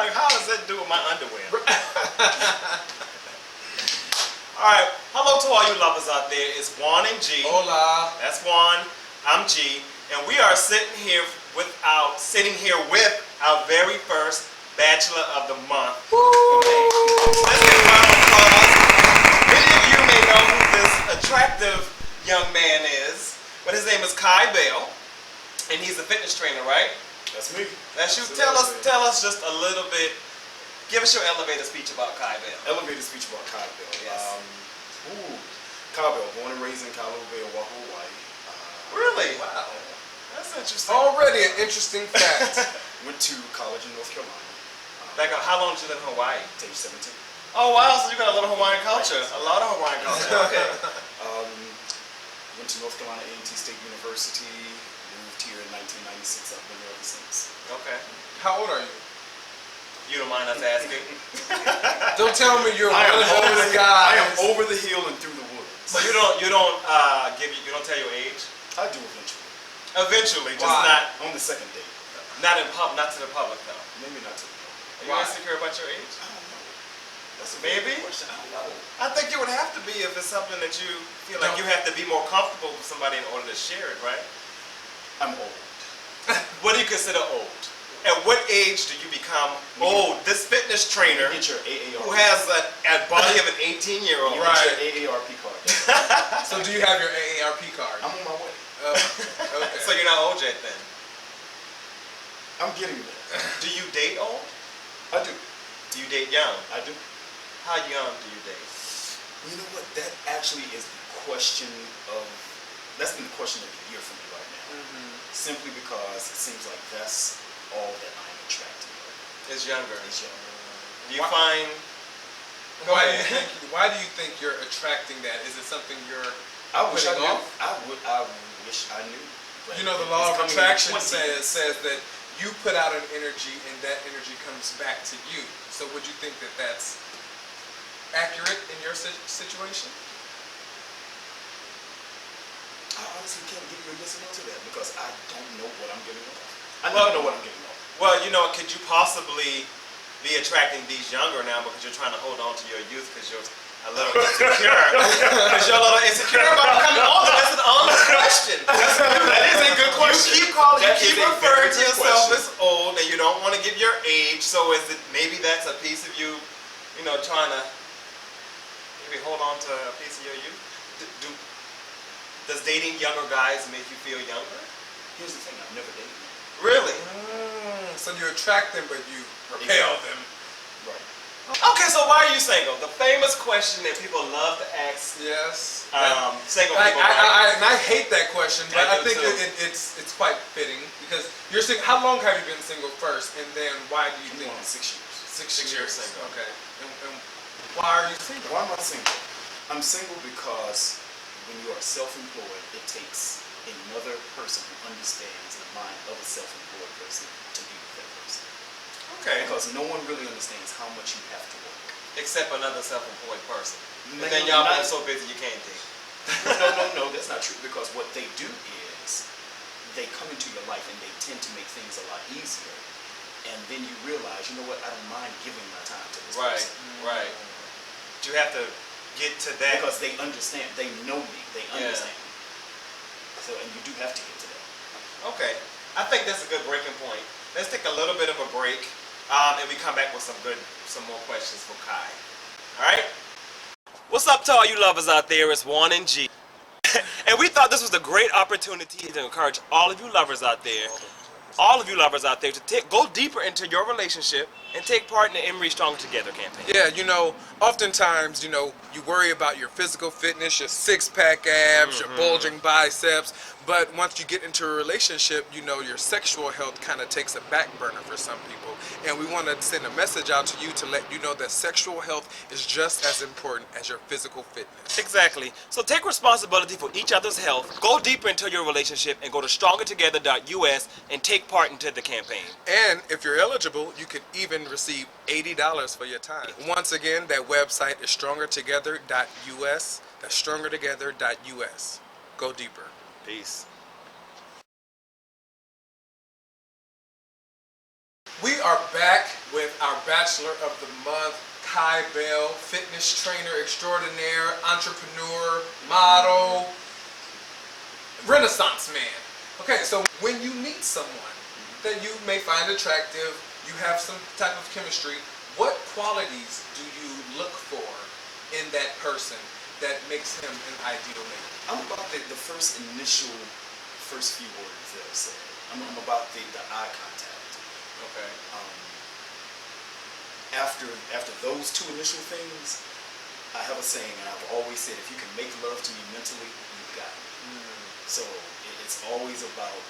Like, how does that do with my underwear? Alright, hello to all you lovers out there. It's Juan and G. Hola. That's Juan, I'm G. And we are sitting here with our very first Bachelor of the Month. Woo! Let's get a round of applause. Many of you may know who this attractive young man is, but his name is Kai Bell, and he's a fitness trainer, right? That's me. That's you. Tell us just a little bit. Give us your elevator speech about Kai Bell. Elevator speech about Kai Bell. Yes. Kai Bell, born and raised in Kailo Bay, Oahu, Hawaii. Really? Wow. That's interesting. Already an interesting fact. Went to college in North Carolina. How long did you live in Hawaii? Age 17. Oh wow, so you got a little Hawaiian culture. A lot of Hawaiian culture. Okay. Went to North Carolina A&T State University. Moved here in 1996. I've been here ever since. Okay. How old are you? You don't mind us asking? Don't tell me you're one of those guys. I am over the hill and through the woods. So you don't tell your age? I do eventually. Eventually, just Why? not On the second date. not to the public though. Maybe not to the public. Are you insecure about your age? I don't know. That's a Maybe? good question. I don't know. I think you would have to be if it's something that you feel like you have to be more comfortable with somebody in order to share it, right? I'm old. What do you consider old? At what age do you become old? This fitness trainer Get your AARP. who has a body of an 18-year-old. You get your AARP card. So do you have your AARP card? I'm on my way. Okay. So you're not old yet then? I'm getting there. Do you date old? I do. Do you date young? I do. How young do you date? You know what? That actually is the question of. That's been the question of the year for me right now. Simply because it seems like that's all that I'm attracted to. It's younger. It's younger. Do you find? Go Why ahead. do you think you're attracting that? Is it something you're I wish I putting knew. off? I wish I knew. But You know, the it's law of coming in attraction 20. says that you put out an energy and that energy comes back to you. So would you think that that's accurate in your situation? I honestly can't give you a yes or no to that because I don't know what I'm giving off. I never know what I'm giving off. Well, you know, could you possibly be attracting these younger now because you're trying to hold on to your youth because you're a little insecure? Because you're a little insecure about becoming older. That's an honest question. That is a good question. You keep referring to yourself as old and you don't want to give your age. So is it maybe that's a piece of you, trying to maybe hold on to a piece of your youth? Does dating younger guys make you feel younger? Here's the thing, I've never dated one. Really? So you attract them, but you repel them. Right. Okay, so why are you single? The famous question that people love to ask Yes. single people. Right? I hate that question, but I do think too. it's quite fitting because you're single. How long have you been single first, and then why do you think? 6 years. 6 years single. Okay. And why are you single? Why am I single? I'm single because when you are self-employed, it takes another person who understands the mind of a self-employed person to be with that person. Okay. Because no one really understands how much you have to work. Except another self-employed person. No, And then y'all both so busy you can't date. No, that's not true. Because what they do is they come into your life and they tend to make things a lot easier. And then you realize, you know what, I don't mind giving my time to this person. Right. Do you have to get to that? Because they understand, they know me, they understand me. So, and you do have to get to that. Okay. I think that's a good breaking point. Let's take a little bit of a break, and we come back with some more questions for Kai. All right? What's up to all you lovers out there? It's Juan and G. And we thought this was a great opportunity to encourage all of you lovers out there, to go deeper into your relationship and take part in the Emory Strong Together campaign. Yeah, oftentimes, you worry about your physical fitness, your six-pack abs, your bulging biceps, but once you get into a relationship, your sexual health kind of takes a back burner for some people. And we want to send a message out to you to let you know that sexual health is just as important as your physical fitness. Exactly. So take responsibility for each other's health, go deeper into your relationship, and go to strongertogether.us and take part into the campaign. And if you're eligible, you could even receive $80 for your time. Once again, that website is strongertogether.us. That's strongertogether.us. Go deeper. Peace. We are back with our Bachelor of the Month, Kai Bell, fitness trainer extraordinaire, entrepreneur, model, Renaissance man. Okay, so when you meet someone that you may find attractive, you have some type of chemistry, what qualities do you look for in that person that makes him an ideal mate? I'm about the first few words that are said. I'm about the eye contact. Okay. After those two initial things, I have a saying, and I've always said, if you can make love to me mentally, you've got me. So it's always about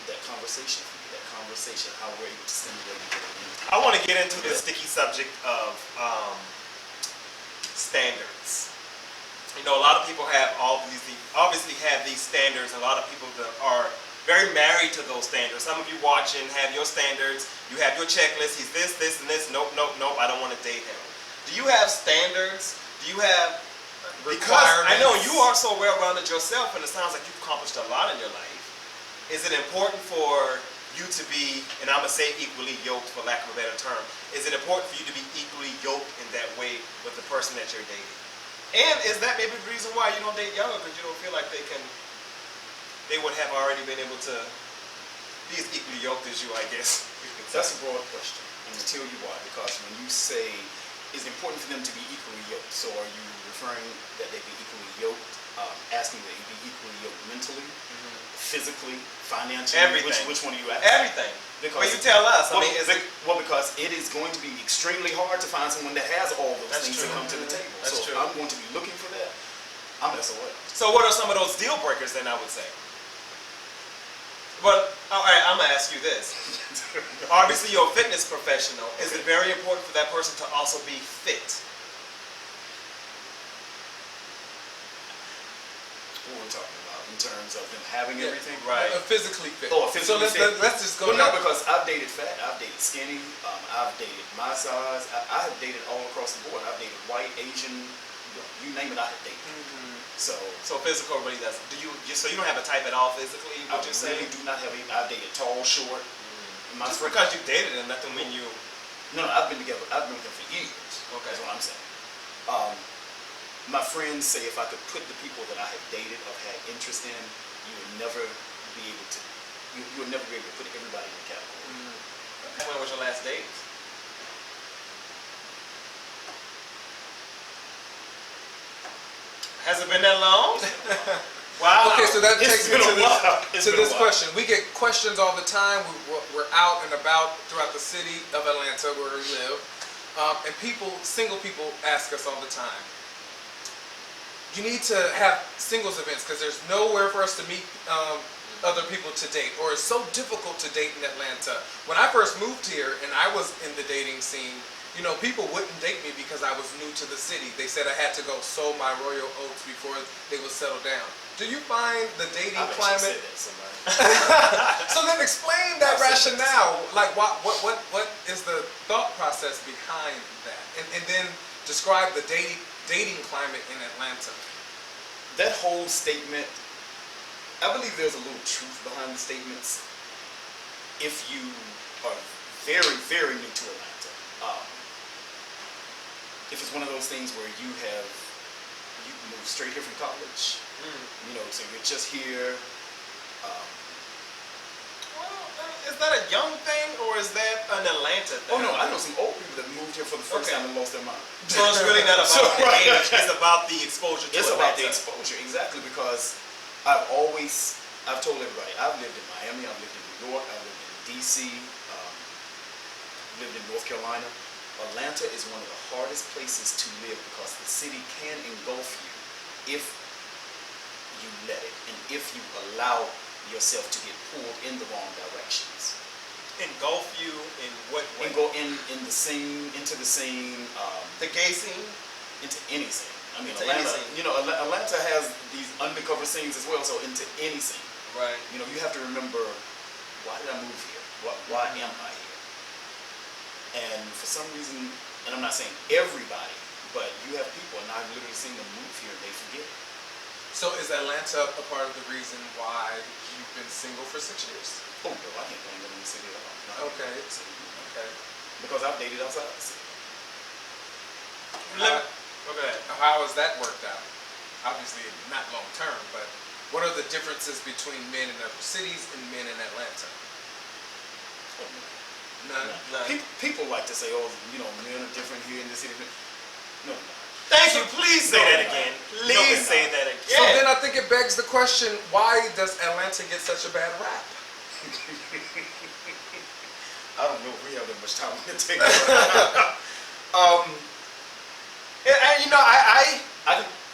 that conversation, how we're able to stimulate each other. I want to get into the sticky subject of standards. You know, a lot of people have obviously have these standards. A lot of people that are very married to those standards. Some of you watching have your standards. You have your checklist. He's this, this, and this. Nope, nope, nope. I don't want to date him. Do you have standards? Do you have requirements? Because I know you are so well-rounded yourself, and it sounds like you've accomplished a lot in your life. Is it important for you to be, and I'm going to say equally yoked for lack of a better term, is it important for you to be equally yoked in that way with the person that you're dating? And is that maybe the reason why you don't date younger, because you don't feel like they would have already been able to be as equally yoked as you, I guess? That's a broad question. I'm going to tell you why. Because when you say it's important for them to be equally yoked, so are you referring that they be equally yoked, asking that you be equally yoked mentally, physically, financially? Everything. Which one are you asking? Everything. Because well, you tell us. Because it is going to be extremely hard to find someone that has all those things to come to the table. That's so true. if I'm going to be looking for that, I'm SOL. So what are some of those deal breakers then, I would say? Well, all right, I'm going to ask you this. Obviously, you're a fitness professional. Is it very important for that person to also be fit? What we're talking about in terms of them having everything? Right. Physically fit. Oh, physically fit. let's just go. Well, no, because I've dated fat, I've dated skinny, I've dated my size, I have dated all across the board. I've dated white, Asian, you name it, I have dated. So physical really does. So you don't have a type at all physically? I really do not have I've dated tall, short. Just because you dated them, nothing mean you. No, I've been together. I've been with them for years. Okay. That's what I'm saying. My friends say if I could put the people that I have dated or had interest in, you would never be able to. You would never be able to put everybody in the category. When was your last date? Has it been that long? Wow. Okay, so that takes me to this while. question. We get questions all the time. We're out and about throughout the city of Atlanta where we live. And single people ask us all the time, you need to have singles events because there's nowhere for us to meet other people to date, or it's so difficult to date in Atlanta. When I first moved here and I was in the dating scene, you know, people wouldn't date me because I was new to the city. They said I had to go sow my royal oats before they would settle down. Do you find the dating climate? So then explain that rationale. Like what is the thought process behind that? And then describe the dating climate in Atlanta. That whole statement, I believe there's a little truth behind the statements. If you are very, very new to Atlanta, if it's one of those things where you moved straight here from college, you know, so you're just here. Is that a young thing or is that an Atlanta thing? Oh no, I know some old people that moved here for the first time and lost their mind. So it's really not about the age, it's about the exposure to It's Atlanta. about the exposure, exactly, because I've told everybody, I've lived in Miami, I've lived in New York, I've lived in DC, lived in North Carolina. Atlanta is one of the hardest places to live because the city can engulf you if you let it, and if you allow yourself to get pulled in the wrong directions. Engulf you in what way? And go into the same, the gay scene? into any scene. I mean, Into Atlanta, any scene. you know, Atlanta has these undercover scenes as well, so into any scene. Right. You know, you have to remember, why did I move here? Why am I here? And for some reason, and I'm not saying everybody, but you have people, and I've literally seen them move here and they forget it. So is Atlanta a part of the reason why you've been single for 6 years? Oh, no, I can't blame them in the city at all. No, Okay. I can't. Okay. because I've dated outside the city. Okay. How has that worked out? Obviously not long term, but what are the differences between men in other cities and men in Atlanta? None. People like to say, oh, men are different here in the city. No, no. Thank you. Please say that again. Please say that again. So then I think it begs the question, why does Atlanta get such a bad rap? I don't know if we have that much time to take.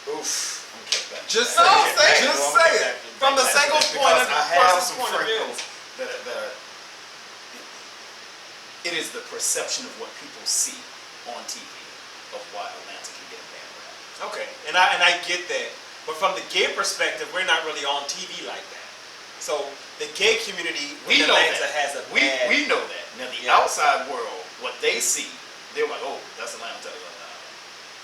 Oof. Okay, Just No, say say it. it. Just say it. From the single point of I have person's some point of view. friends that are, it is the perception of what people see on TV of why Atlanta can get a bad rap. Okay, and I get that, but from the gay perspective, we're not really on TV like that. So the gay community in Atlanta has a bad. We know that. Now the outside world, what they see, they're like, oh, that's Atlanta.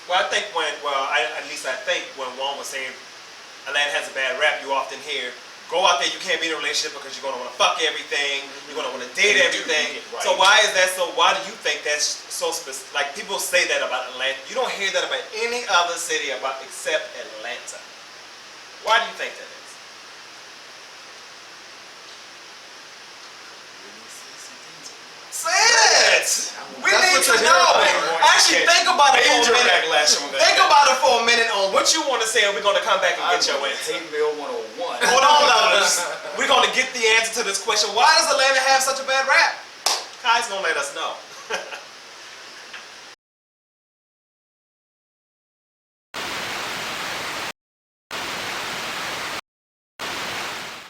Well, I think at least I think when Juan was saying Atlanta has a bad rap, you often hear, go out there, you can't be in a relationship because you're going to want to fuck everything, you're going to want to date everything. Right. So why is that so? Why do you think that's so specific? Like people say that about Atlanta. You don't hear that about any other city except Atlanta. Why do you think that is? Say it! We need to know. Actually, think about it for a minute. Think about it for a minute on what you want to say, and we're going to come back and get your answer. Hate Mail 101. Hold on, lovers. We're going to get the answer to this question. Why does Atlanta have such a bad rap? Kai's going to let us know.